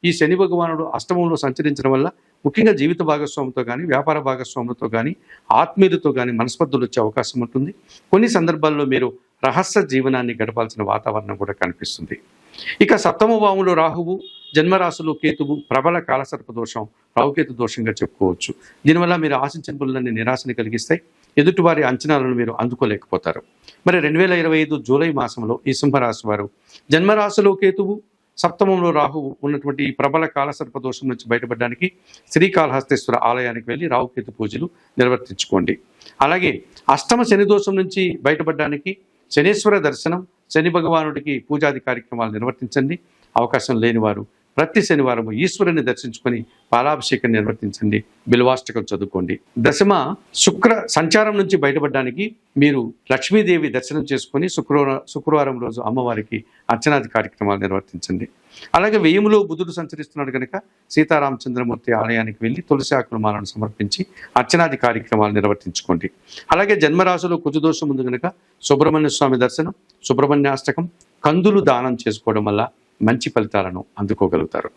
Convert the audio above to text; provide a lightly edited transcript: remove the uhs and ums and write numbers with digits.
ఈ శని భగవానుడు అష్టమంలో సంచరించడం వల్ల ముఖ్యంగా జీవిత భాగస్వామితో కానీ, వ్యాపార భాగస్వాములతో కానీ, ఆత్మీయులతో కానీ మనస్పర్ధలు వచ్చే అవకాశం ఉంటుంది. కొన్ని సందర్భాల్లో మీరు రహస్య జీవనాన్ని గడపాల్సిన వాతావరణం కూడా కనిపిస్తుంది. ఇక సప్తమ భావంలో రాహువు, జన్మరాశిలో కేతువు ప్రబల కాలసర్ప దోషం, రాహుకేతు దోషంగా చెప్పుకోవచ్చు. దీనివల్ల మీరు ఆశించిన పనులన్నీ నిరాశని కలిగిస్తాయి. ఎదుటివారి అంచనాలను మీరు అందుకోలేకపోతారు. మరి 2025 జూలై మాసంలో ఈ సింహరాశి వారు జన్మరాశిలో కేతువు, సప్తమంలో రాహువు ఉన్నటువంటి ఈ ప్రబల కాలసర్ప దోషం నుంచి బయటపడడానికి శ్రీకాళహస్తేశ్వర ఆలయానికి వెళ్ళి రాహుకేతు పూజలు నిర్వర్తించుకోండి. అలాగే అష్టమ శని దోషం నుంచి బయటపడడానికి శనీశ్వర దర్శనం, శని భగవానుడికి పూజాది కార్యక్రమాలు నిర్వర్తించండి. అవకాశం లేని వారు ప్రతి శనివారం ఈశ్వరుని దర్శించుకొని పాలాభిషేకం నిర్వర్తించండి, బిల్వాష్టకం చదువుకోండి. దశమ శుక్ర సంచారం నుంచి బయటపడడానికి మీరు లక్ష్మీదేవి దర్శనం చేసుకొని శుక్రవారం రోజు అమ్మవారికి అర్చనాది కార్యక్రమాలు నిర్వర్తించండి. అలాగే వ్యయములో బుధుడు సంచరిస్తున్నాడు కనుక సీతారామచంద్రమూర్తి ఆలయానికి వెళ్ళి తులసి ఆకుల మాలను సమర్పించి అర్చనాది కార్యక్రమాలు నిర్వర్తించుకోండి. అలాగే జన్మరాశిలో కుజదోషం ఉంది కనుక సుబ్రహ్మణ్య స్వామి దర్శనం, సుబ్రహ్మణ్యాష్టకం, కందులు దానం చేసుకోవడం వల్ల మంచి ఫలితాలను అందుకోగలుగుతారు.